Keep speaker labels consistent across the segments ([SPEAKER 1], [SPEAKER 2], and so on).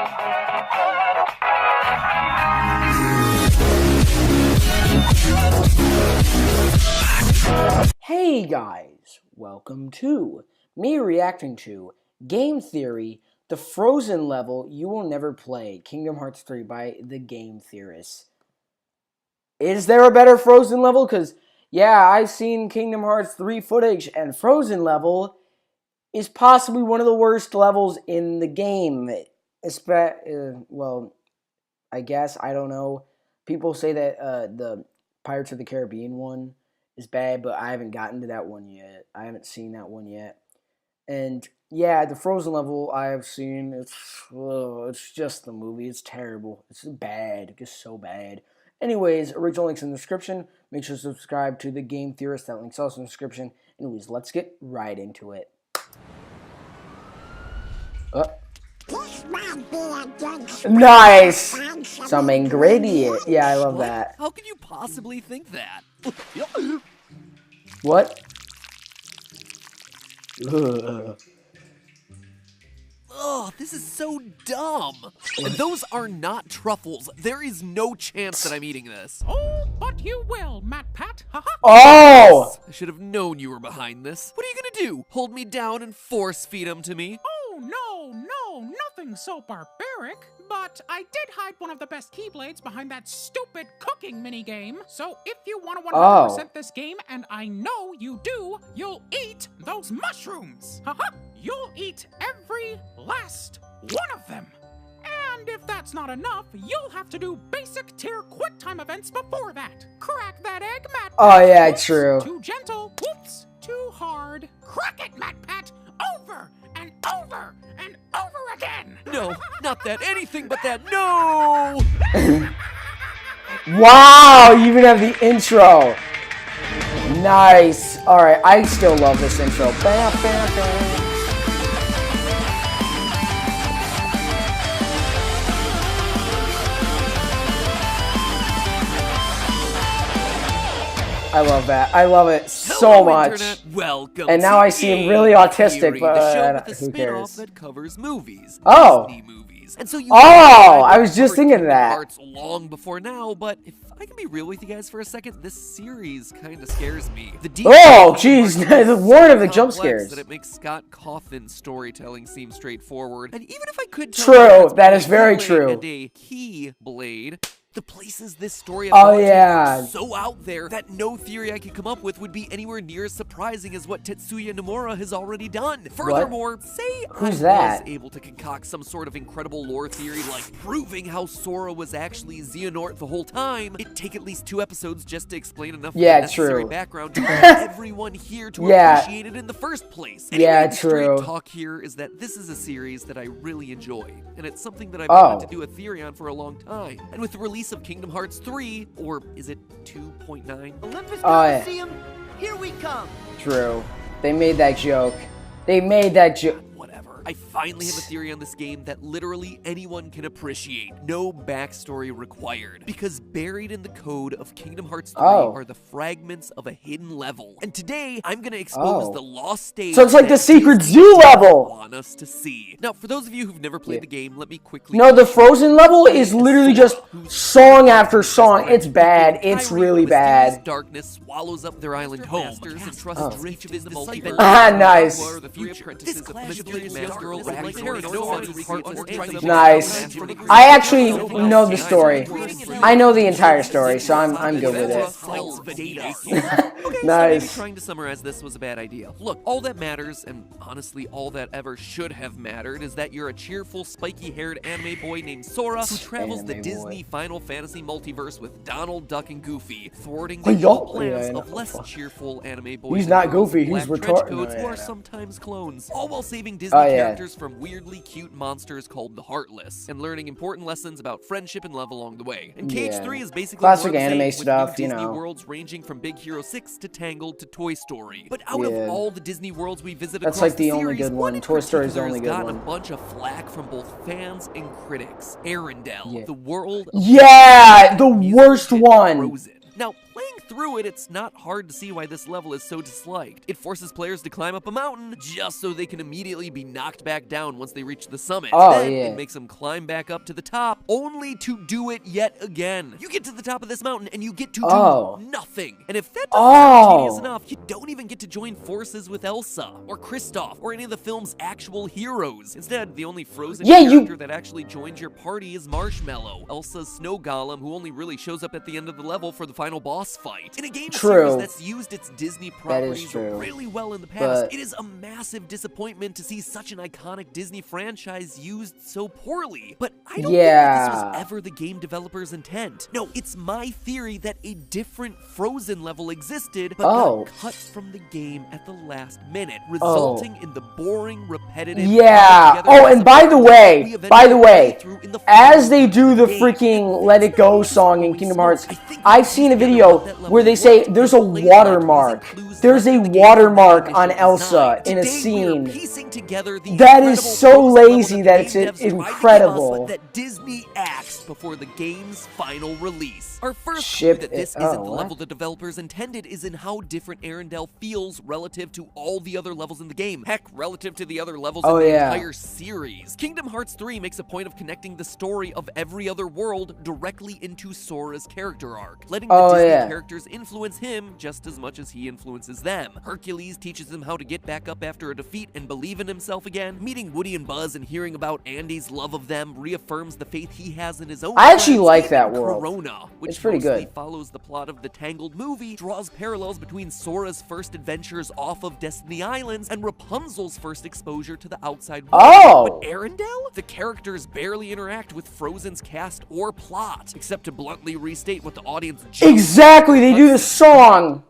[SPEAKER 1] Hey guys, welcome to me reacting to Game Theory, the Frozen level you will never play, Kingdom Hearts 3 by the Game Theorists. Is there a better Frozen level? Because, yeah, I've seen Kingdom Hearts 3 footage, and Frozen level is possibly one of the worst levels in the game. Well, I guess, I don't know. People say that the Pirates of the Caribbean one is bad, but I haven't gotten to that one yet. I haven't seen that one yet. And yeah, the Frozen level I have seen, it's just the movie. It's terrible. It's bad. It's so bad. Anyways, original links in the description. Make sure to subscribe to the Game Theorist. That link's also in the description. Anyways, let's get right into it.
[SPEAKER 2] This might be a good
[SPEAKER 1] Nice! Some ingredient. Yeah, I love that.
[SPEAKER 3] How could you possibly think that?
[SPEAKER 1] What? Ugh.
[SPEAKER 3] Oh, this is so dumb. And those are not truffles. There is no chance that I'm eating this.
[SPEAKER 4] Oh, but you will, MatPat.
[SPEAKER 1] Oh!
[SPEAKER 3] I should have known you were behind this. What are you gonna do? Hold me down and force feed them to me?
[SPEAKER 4] Oh, no, nothing so barbaric. But I did hide one of the best Keyblades behind that stupid cooking minigame. So if you want to 100% this game, and I know you do, you'll eat those mushrooms. You'll eat every last one of them. And if that's not enough, you'll have to do basic tier quick time events before that. Crack that egg, MatPat.
[SPEAKER 1] Oh, yeah,
[SPEAKER 4] Whoops,
[SPEAKER 1] true.
[SPEAKER 4] Too gentle. Whoops, too hard. Crack it, MatPat. Over and over and over again.
[SPEAKER 3] No, not that. Anything but that. No!
[SPEAKER 1] Wow, you even have the intro. Nice. Alright, I still love this intro. Bam, bam, bam. I love that. I love it so
[SPEAKER 3] Hello,
[SPEAKER 1] much.
[SPEAKER 3] Internet. Welcome
[SPEAKER 1] And now
[SPEAKER 3] to
[SPEAKER 1] I see him
[SPEAKER 3] Game
[SPEAKER 1] really autistic,
[SPEAKER 3] Theory,
[SPEAKER 1] but
[SPEAKER 3] the show with a
[SPEAKER 1] who
[SPEAKER 3] spin-off
[SPEAKER 1] cares?
[SPEAKER 3] that covers movies.
[SPEAKER 1] Oh.
[SPEAKER 3] Disney movies. And so you
[SPEAKER 1] I was just thinking
[SPEAKER 3] Kingdom
[SPEAKER 1] that.
[SPEAKER 3] Hearts long before now, but if I can be real with you guys for a second, this series kind of scares me.
[SPEAKER 1] Oh, jeez, the warning of the jump scares.
[SPEAKER 3] That it makes Scott Cawthon's storytelling seem straightforward, and even if I could tell
[SPEAKER 1] True,
[SPEAKER 3] you
[SPEAKER 1] that is very
[SPEAKER 3] Keyblade
[SPEAKER 1] true.
[SPEAKER 3] And a Keyblade, the places this story
[SPEAKER 1] Oh,
[SPEAKER 3] about
[SPEAKER 1] yeah.
[SPEAKER 3] are so out there that no theory I could come up with would be anywhere near as surprising as what Tetsuya Nomura has already done. Furthermore, say
[SPEAKER 1] Who's
[SPEAKER 3] I
[SPEAKER 1] that?
[SPEAKER 3] was able to concoct some sort of incredible lore theory like proving how Sora was actually Xehanort the whole time, it'd take at least 2 episodes just to explain enough necessary
[SPEAKER 1] true.
[SPEAKER 3] background to get everyone here to appreciate it in the first place. Anyway,
[SPEAKER 1] Yeah,
[SPEAKER 3] the
[SPEAKER 1] true.
[SPEAKER 3] straight talk here is that this is a series that I really enjoy, and it's something that I've wanted to do a theory on for a long time. And with the release of Kingdom Hearts 3, or is it 2.9?
[SPEAKER 5] Olympus
[SPEAKER 1] yeah.
[SPEAKER 5] Coliseum, here we come.
[SPEAKER 1] True. They made that joke. They made that joke.
[SPEAKER 3] Whatever. I finally have a theory on this game that literally anyone can appreciate. No backstory required. Because buried in the code of Kingdom Hearts 3 are the fragments of a hidden level. And today, I'm gonna expose the lost stage.
[SPEAKER 1] So it's like the
[SPEAKER 3] that
[SPEAKER 1] secret
[SPEAKER 3] Disney
[SPEAKER 1] zoo
[SPEAKER 3] doesn't
[SPEAKER 1] level.
[SPEAKER 3] Want us to see. Now, for those of you who've never played the game, let me quickly.
[SPEAKER 1] No, the Frozen level is literally just song after song. It's bad. It's really bad.
[SPEAKER 3] Darkness swallows up their island home. And trusts each of his disciples.
[SPEAKER 1] Nice.
[SPEAKER 3] The future apprentices of mysterious girl
[SPEAKER 1] Nice. I actually know the story. I know the entire story, so I'm good with it. Nice.
[SPEAKER 3] Maybe trying to summarize this was a bad idea. Look, all that matters, and honestly all that ever should have mattered, is that you're a cheerful, spiky-haired anime boy named Sora who travels the Disney Final Fantasy multiverse with Donald, Duck, and Goofy, thwarting the evil plans of less cheerful anime boys.
[SPEAKER 1] He's not Goofy,
[SPEAKER 3] black
[SPEAKER 1] he's
[SPEAKER 3] trench
[SPEAKER 1] retarded.
[SPEAKER 3] coats who are sometimes clones, all while saving Disney characters from weirdly cute monsters called the Heartless, and learning important lessons about friendship and love along the way. And KH3 is basically
[SPEAKER 1] classic
[SPEAKER 3] more of the
[SPEAKER 1] anime
[SPEAKER 3] same,
[SPEAKER 1] stuff,
[SPEAKER 3] with new
[SPEAKER 1] you
[SPEAKER 3] Disney
[SPEAKER 1] know.
[SPEAKER 3] worlds ranging from Big Hero 6 to Tangled to Toy Story. But out of all the Disney worlds we visit
[SPEAKER 1] That's
[SPEAKER 3] across
[SPEAKER 1] like the only
[SPEAKER 3] series,
[SPEAKER 1] good one.
[SPEAKER 3] in
[SPEAKER 1] Toy Story is the
[SPEAKER 3] particular
[SPEAKER 1] only
[SPEAKER 3] has
[SPEAKER 1] good
[SPEAKER 3] gotten
[SPEAKER 1] one.
[SPEAKER 3] a bunch of flack from both fans and critics. Arendelle, the world of
[SPEAKER 1] Yeah, the
[SPEAKER 3] music
[SPEAKER 1] worst
[SPEAKER 3] hit
[SPEAKER 1] one.
[SPEAKER 3] Frozen. Now, playing through it, it's not hard to see why this level is so disliked. It forces players to climb up a mountain just so they can immediately be knocked back down once they reach the summit. Then it makes them climb back up to the top, only to do it yet again. You get to the top of this mountain and you get to do nothing. And if that doesn't sound tedious enough, you don't even get to join forces with Elsa, or Kristoff, or any of the film's actual heroes. Instead, the only Frozen character that actually joins your party is Marshmallow, Elsa's snow golem, who only really shows up at the end of the level for the final boss fight. In a game series that's used its Disney properties really well in the past, it is a massive disappointment to see such an iconic Disney franchise used so poorly. But I don't think that this was ever the game developer's intent. No, it's my theory that a different Frozen level existed, but got cut from the game at the last minute, resulting in the boring, repetitive...
[SPEAKER 1] and by the way, as they do the freaking Let It Go song in Kingdom Hearts, I've seen a video where they say there's a watermark. There's a watermark on Elsa in a scene. That is so lazy that it's incredible.
[SPEAKER 3] That Disney axed before the game's final release. Our first clue that this isn't the level the developers intended is in how different Arendelle feels relative to all the other levels in the game. Heck, relative to the other levels in the entire series. Kingdom Hearts 3 makes a point of connecting the story of every other world directly into Sora's character arc, letting the Disney characters influence him just as much as he influences them. Hercules teaches him how to get back up after a defeat and believe in himself again. Meeting Woody and Buzz and hearing about Andy's love of them reaffirms the faith he has in his own.
[SPEAKER 1] I actually like that world.
[SPEAKER 3] Corona, which
[SPEAKER 1] it's pretty good.
[SPEAKER 3] Follows the plot of the Tangled movie, draws parallels between Sora's first adventures off of Destiny Islands and Rapunzel's first exposure to the outside world. But Arendelle? The characters barely interact with Frozen's cast or plot, except to bluntly restate what the audience
[SPEAKER 1] exactly, they do the song.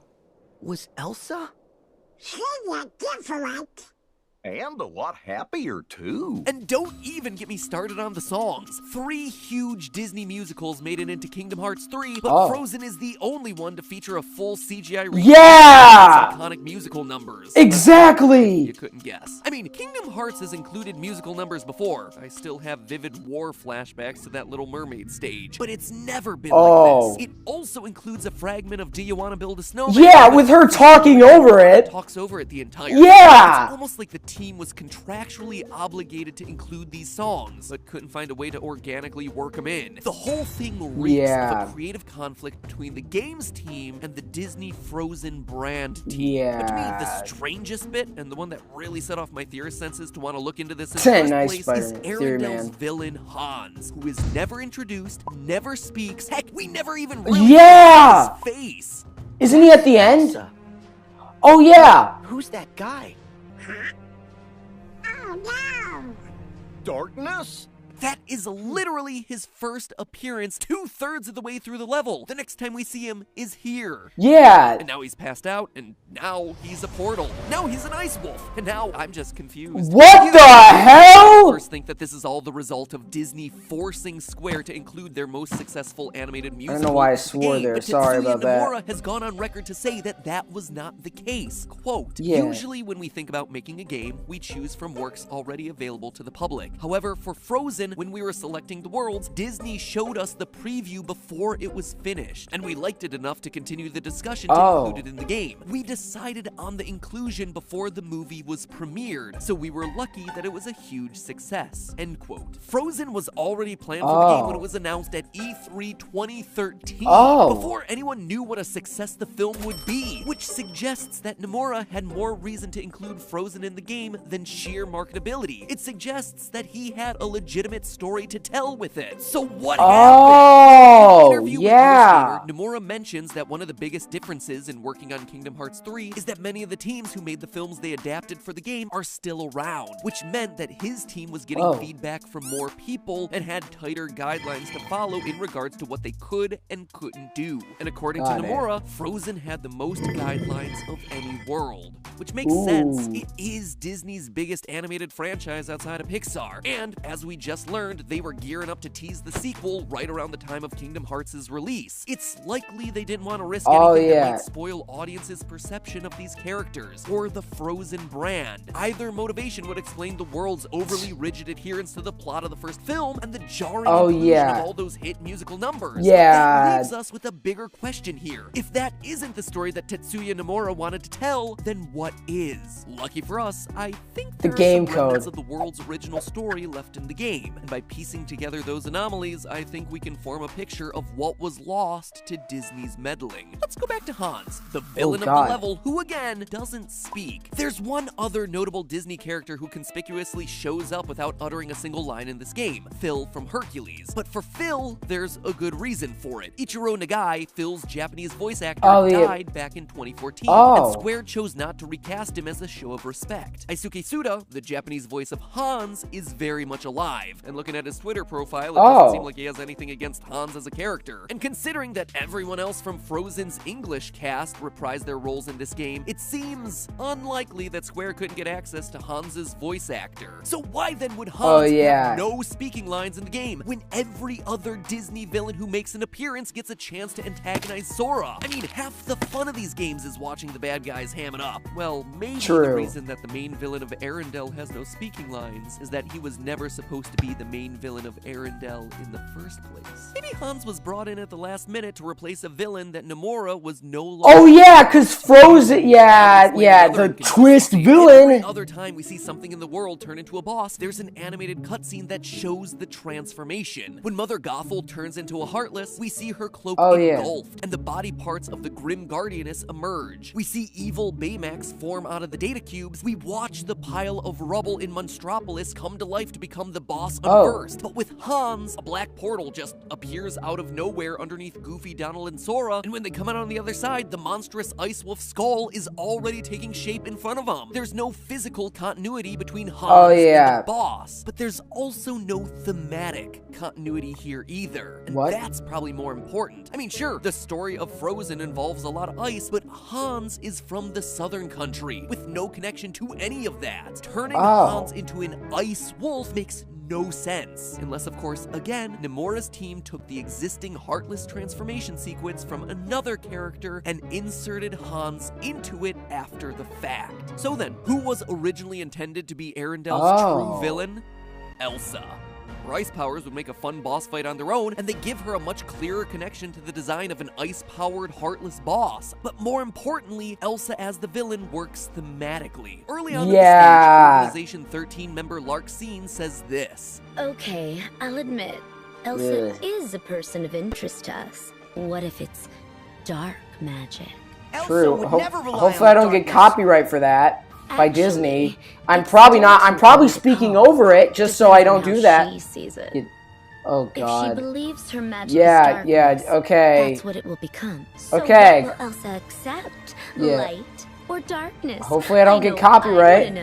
[SPEAKER 5] Was Elsa?
[SPEAKER 2] She's different.
[SPEAKER 6] And a lot happier, too.
[SPEAKER 3] And don't even get me started on the songs. 3 huge Disney musicals made it into Kingdom Hearts 3, but Frozen is the only one to feature a full CGI remake of iconic musical numbers.
[SPEAKER 1] Exactly!
[SPEAKER 3] You couldn't guess. I mean, Kingdom Hearts has included musical numbers before. I still have vivid war flashbacks to that Little Mermaid stage. But it's never been like this. It also includes a fragment of Do You Want to Build a Snowman?
[SPEAKER 1] Yeah, with her talking over it.
[SPEAKER 3] Talks over it the entire time. It's almost like the team was contractually obligated to include these songs, but couldn't find a way to organically work them in. The whole thing reeks of a creative conflict between the games team and the Disney Frozen brand team. But to me, the strangest bit, and the one that really set off my theorist senses to want to look into this in the first place, is Arendelle's villain, Hans, who is never introduced, never speaks, heck, we never even really see his face.
[SPEAKER 1] Isn't he at the end? Oh yeah!
[SPEAKER 5] Who's that guy?
[SPEAKER 2] Oh no!
[SPEAKER 6] Darkness?
[SPEAKER 3] That is literally his first appearance 2/3 of the way through the level. The next time we see him is here.
[SPEAKER 1] Yeah.
[SPEAKER 3] And now he's passed out, and now he's a portal. Now he's an ice wolf, and now I'm just confused.
[SPEAKER 1] What the hell?
[SPEAKER 3] I first think that this is all the result of Disney forcing Square to include their most successful animated musical.
[SPEAKER 1] I don't know why I swore there. Sorry about that.
[SPEAKER 3] Nomura has gone on record to say that that was not the case. Quote, usually when we think about making a game, we choose from works already available to the public. However, for Frozen, when we were selecting the worlds, Disney showed us the preview before it was finished, and we liked it enough to continue the discussion to include it in the game. We decided on the inclusion before the movie was premiered, so we were lucky that it was a huge success. End quote. Frozen was already planned for the game when it was announced at E3 2013, before anyone knew what a success the film would be, which suggests that Nomura had more reason to include Frozen in the game than sheer marketability. It suggests that he had a legitimate story to tell with it. So what happened? In an interview with Illustrator, Nomura mentions that one of the biggest differences in working on Kingdom Hearts 3 is that many of the teams who made the films they adapted for the game are still around, which meant that his team was getting feedback from more people and had tighter guidelines to follow in regards to what they could and couldn't do. And according to Nomura, Frozen had the most guidelines of any world, which makes sense. It is Disney's biggest animated franchise outside of Pixar, and as we just learned, they were gearing up to tease the sequel right around the time of Kingdom Hearts' release. It's likely they didn't want to risk anything that might spoil audiences' perception of these characters or the Frozen brand. Either motivation would explain the world's overly extremely rigid adherence to the plot of the first film and the jarring
[SPEAKER 1] Oh,
[SPEAKER 3] inclusion
[SPEAKER 1] yeah.
[SPEAKER 3] of all those hit musical numbers.
[SPEAKER 1] Yeah.
[SPEAKER 3] But that leaves us with a bigger question here. If that isn't the story that Tetsuya Nomura wanted to tell, then what is? Lucky for us, I think there
[SPEAKER 1] game
[SPEAKER 3] are some remnants
[SPEAKER 1] code.
[SPEAKER 3] of the world's original story left in the game, and by piecing together those anomalies, I think we can form a picture of what was lost to Disney's meddling. Let's go back to Hans, the villain of the
[SPEAKER 1] God.
[SPEAKER 3] level, who again doesn't speak. There's one other notable Disney character who conspicuously shows up without uttering a single line in this game, Phil from Hercules. But for Phil, there's a good reason for it. Ichiro Nagai, Phil's Japanese voice actor, died back in 2014, and Square chose not to recast him as a show of respect. Eisuke Suda, the Japanese voice of Hans, is very much alive, and looking at his Twitter profile, it doesn't seem like he has anything against Hans as a character. And considering that everyone else from Frozen's English cast reprised their roles in this game, it seems unlikely that Square couldn't get access to Hans's voice actor. So why then would Hans have no speaking lines in the game, when every other Disney villain who makes an appearance gets a chance to antagonize Sora? I mean, half the fun of these games is watching the bad guys ham it up. Well, maybe the reason that the main villain of Arendelle has no speaking lines is that he was never supposed to be the main villain of Arendelle in the first place. Maybe Hans was brought in at the last minute to replace a villain that Nomura was no longer.
[SPEAKER 1] Oh yeah, cause Frozen. Yeah, the twist villain.
[SPEAKER 3] Every other time we see something in the world turn into a boss, there's an animated cutscene that shows the transformation. When Mother Gothel turns into a Heartless, we see her cloak engulfed, and the body parts of the Grim Guardianess emerge. We see evil Baymax form out of the data cubes. We watch the pile of rubble in Monstropolis come to life to become the boss unversed. But with Hans, a black portal just appears out of nowhere underneath Goofy, Donald, and Sora, and when they come out on the other side, the monstrous Ice Wolf skull is already taking shape in front of them. There's no physical continuity between Hans and the boss, but there's also no thematic continuity here either. And that's probably more important. I mean, sure, the story of Frozen involves a lot of ice, but Hans is from the southern country, with no connection to any of that. Turning Hans into an ice wolf makes no sense. Unless, of course, again, Nomura's team took the existing Heartless transformation sequence from another character and inserted Hans into it after the fact. So then, who was originally intended to be Arendelle's true villain? Elsa. Her ice powers would make a fun boss fight on their own, and they give her a much clearer connection to the design of an ice-powered, heartless boss. But more importantly, Elsa as the villain works thematically. Early on in the stage, Organization 13 member Larxene says this.
[SPEAKER 7] Okay, I'll admit, Elsa is a person of interest to us. What if it's dark magic?
[SPEAKER 1] True. Hopefully I don't get copyright for that. By Disney. I'm probably speaking over it just so I don't do that.
[SPEAKER 7] She sees it.
[SPEAKER 1] Oh god.
[SPEAKER 7] If she believes her magic is darkness,
[SPEAKER 1] okay.
[SPEAKER 7] that's what it will become. So
[SPEAKER 1] okay.
[SPEAKER 7] what will Elsa accept? Light or darkness?
[SPEAKER 1] Hopefully I don't get copyright.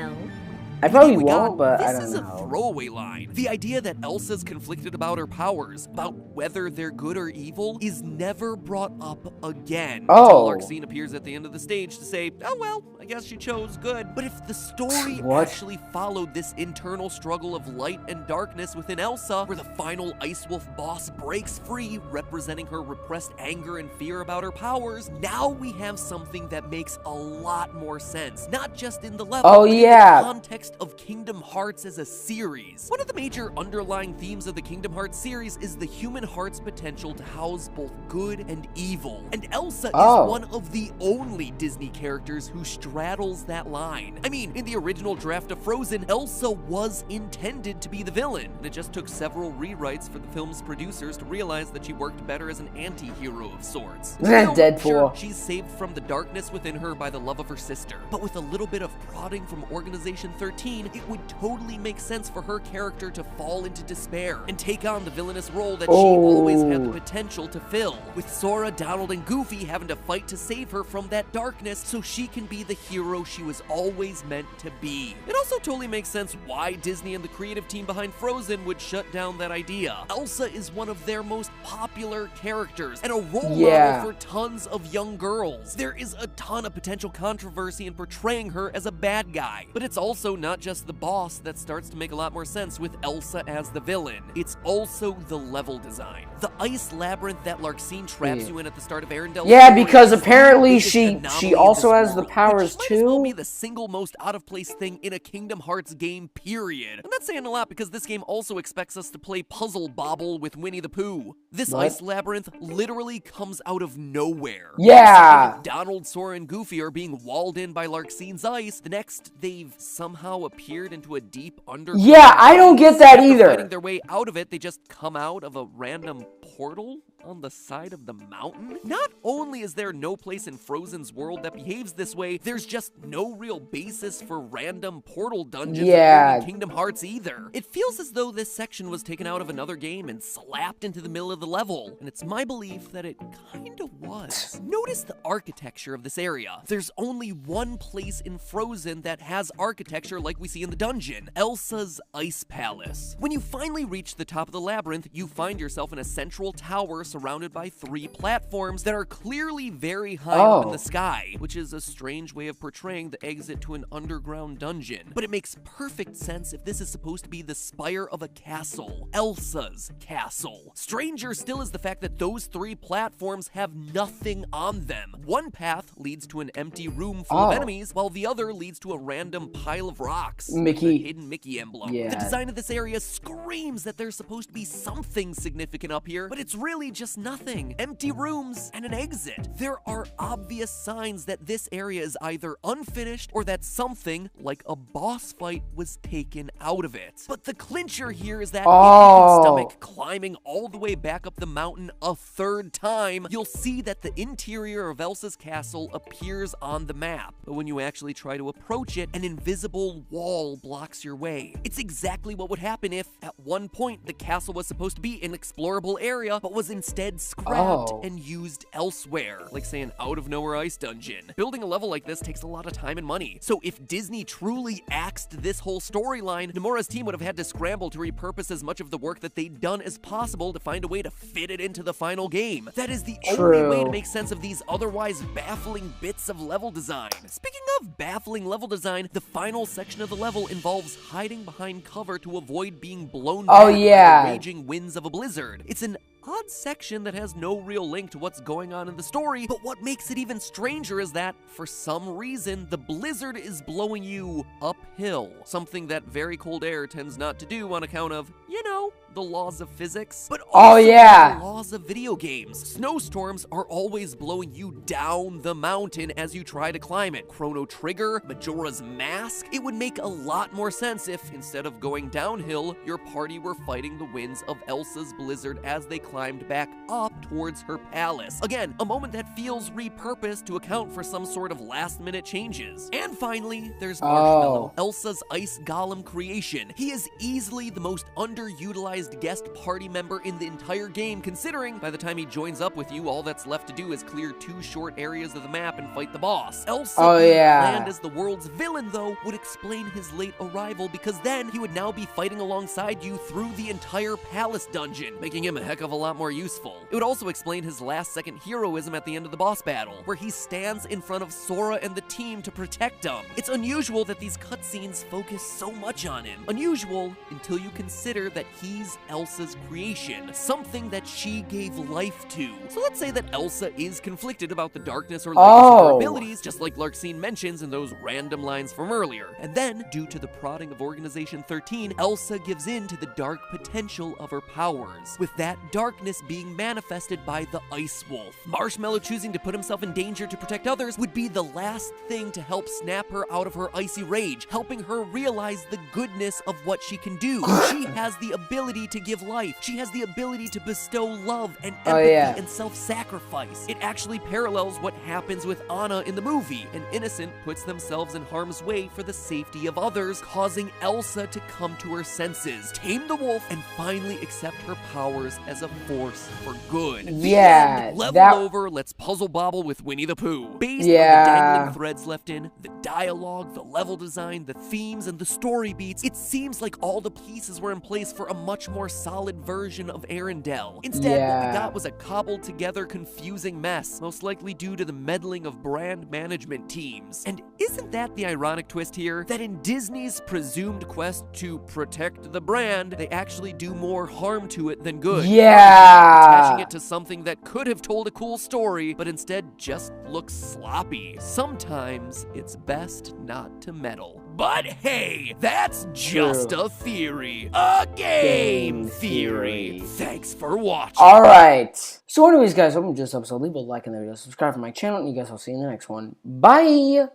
[SPEAKER 1] I probably won't, but I don't know.
[SPEAKER 3] This is a throwaway line. The idea that Elsa's conflicted about her powers, about whether they're good or evil, is never brought up again. Until Larxene appears at the end of the stage to say, oh well, I guess she chose good. But if the story actually followed this internal struggle of light and darkness within Elsa, where the final Ice Wolf boss breaks free, representing her repressed anger and fear about her powers, now we have something that makes a lot more sense. Not just in the level, but in the context of Kingdom Hearts as a series. One of the major underlying themes of the Kingdom Hearts series is the human heart's potential to house both good and evil. And Elsa is one of the only Disney characters who straddles that line. I mean, in the original draft of Frozen, Elsa was intended to be the villain, and it just took several rewrites for the film's producers to realize that she worked better as an anti-hero of sorts.
[SPEAKER 1] Deadpool.
[SPEAKER 3] Sure, she's saved from the darkness within her by the love of her sister, but with a little bit of prodding from Organization 13, it would totally make sense for her character to fall into despair and take on the villainous role that she always had the potential to fill, with Sora, Donald, and Goofy having to fight to save her from that darkness so she can be the hero she was always meant to be. It also totally makes sense why Disney and the creative team behind Frozen would shut down that idea. Elsa is one of their most popular characters and a role model for tons of young girls. There is a ton of potential controversy in portraying her as a bad guy, but it's also not not just the boss that starts to make a lot more sense with Elsa as the villain. It's also the level design. The ice labyrinth that Larxene traps you in at the start of Arendelle's
[SPEAKER 1] Yeah,
[SPEAKER 3] story
[SPEAKER 1] because
[SPEAKER 3] is
[SPEAKER 1] apparently
[SPEAKER 3] the biggest anomaly
[SPEAKER 1] she
[SPEAKER 3] in
[SPEAKER 1] also
[SPEAKER 3] this
[SPEAKER 1] has the
[SPEAKER 3] world,
[SPEAKER 1] powers
[SPEAKER 3] which might as well
[SPEAKER 1] too.
[SPEAKER 3] be the single most out-of-place thing in a Kingdom Hearts game, period. I'm not saying a lot because this game also expects us to play Puzzle Bobble with Winnie the Pooh. This ice labyrinth literally comes out of nowhere.
[SPEAKER 1] Yeah.
[SPEAKER 3] Donald, Sora, and Goofy are being walled in by Larxene's ice. The next, they've somehow appeared into a deep underground.
[SPEAKER 1] Yeah, I don't get that
[SPEAKER 3] After
[SPEAKER 1] either.
[SPEAKER 3] fighting their way out of it, they just come out of a random portal on the side of the mountain? Not only is there no place in Frozen's world that behaves this way, there's just no real basis for random portal dungeons in Kingdom Hearts either. It feels as though this section was taken out of another game and slapped into the middle of the level, and it's my belief that it kinda was. Notice the architecture of this area. There's only one place in Frozen that has architecture like we see in the dungeon, Elsa's Ice Palace. When you finally reach the top of the labyrinth, you find yourself in a central tower surrounded by 3 platforms that are clearly very high up in the sky, which is a strange way of portraying the exit to an underground dungeon. But it makes perfect sense if this is supposed to be the spire of a castle, Elsa's castle. Stranger still is the fact that those 3 platforms have nothing on them. One path leads to an empty room full of enemies, while the other leads to a random pile of rocks.
[SPEAKER 1] Mickey.
[SPEAKER 3] The hidden Mickey emblem.
[SPEAKER 1] Yeah.
[SPEAKER 3] The design of this area screams that there's supposed to be something significant up here, but it's really just nothing. Empty rooms and an exit. There are obvious signs that this area is either unfinished or that something, like a boss fight, was taken out of it. But the clincher here is that if you can stomach climbing all the way back up the mountain a 3rd time, you'll see that the interior of Elsa's castle appears on the map. But when you actually try to approach it, an invisible wall blocks your way. It's exactly what would happen if, at one point, the castle was supposed to be an explorable area, but was instead scrapped and used elsewhere, like say an out-of-nowhere ice dungeon. Building a level like this takes a lot of time and money, so if Disney truly axed this whole storyline, Nomura's team would have had to scramble to repurpose as much of the work that they'd done as possible to find a way to fit it into the final game. That is the only way to make sense of these otherwise baffling bits of level design. Speaking of baffling level design, the final section of the level involves hiding behind cover to avoid being blown back by the raging winds of a blizzard. It's an odd section that has no real link to what's going on in the story, but what makes it even stranger is that, for some reason, the blizzard is blowing you uphill, something that very cold air tends not to do on account of, you know, the laws of physics, but also the laws of video games. Snowstorms are always blowing you down the mountain as you try to climb it. Chrono Trigger, Majora's Mask. It would make a lot more sense if, instead of going downhill, your party were fighting the winds of Elsa's blizzard as they climbed back up towards her palace. Again, a moment that feels repurposed to account for some sort of last-minute changes. And finally, there's Marshmallow, Elsa's ice golem creation. He is easily the most underutilized guest party member in the entire game, considering by the time he joins up with you, all that's left to do is clear 2 short areas of the map and fight the boss. Elsa being planned as the world's villain, though, would explain his late arrival, because then he would now be fighting alongside you through the entire palace dungeon, making him a heck of a lot more useful. It would also explain his last-second heroism at the end of the boss battle, where he stands in front of Sora and the team to protect him. It's unusual that these cutscenes focus so much on him. Unusual until you consider that he's Elsa's creation, something that she gave life to. So let's say that Elsa is conflicted about the darkness or lightness of her abilities, just like Larxene mentions in those random lines from earlier. And then, due to the prodding of Organization 13, Elsa gives in to the dark potential of her powers, with that darkness being manifested by the Ice Wolf. Marshmallow choosing to put himself in danger to protect others would be the last thing to help snap her out of her icy rage, helping her realize the goodness of what she can do. She has the ability to give life. She has the ability to bestow love and empathy and self-sacrifice. It actually parallels what happens with Anna in the movie. An innocent puts themselves in harm's way for the safety of others, causing Elsa to come to her senses, tame the wolf, and finally accept her powers as a force for good.
[SPEAKER 1] Yeah,
[SPEAKER 3] Level over, let's puzzle bobble with Winnie the Pooh. Based on the dangling threads left in, the dialogue, the level design, the themes, and the story beats, it seems like all the pieces were in place for a much more solid version of Arendelle. Instead, what we got was a cobbled together confusing mess, most likely due to the meddling of brand management teams. And isn't that the ironic twist here? That in Disney's presumed quest to protect the brand, they actually do more harm to it than good. Attaching it to something that could have told a cool story, but instead just looks sloppy. Sometimes it's best not to meddle. But hey, that's just a theory. A game theory. Thanks for watching.
[SPEAKER 1] Alright. So anyways, guys, hope you enjoyed this episode. Leave a like and subscribe for my channel, and you guys will see you in the next one. Bye!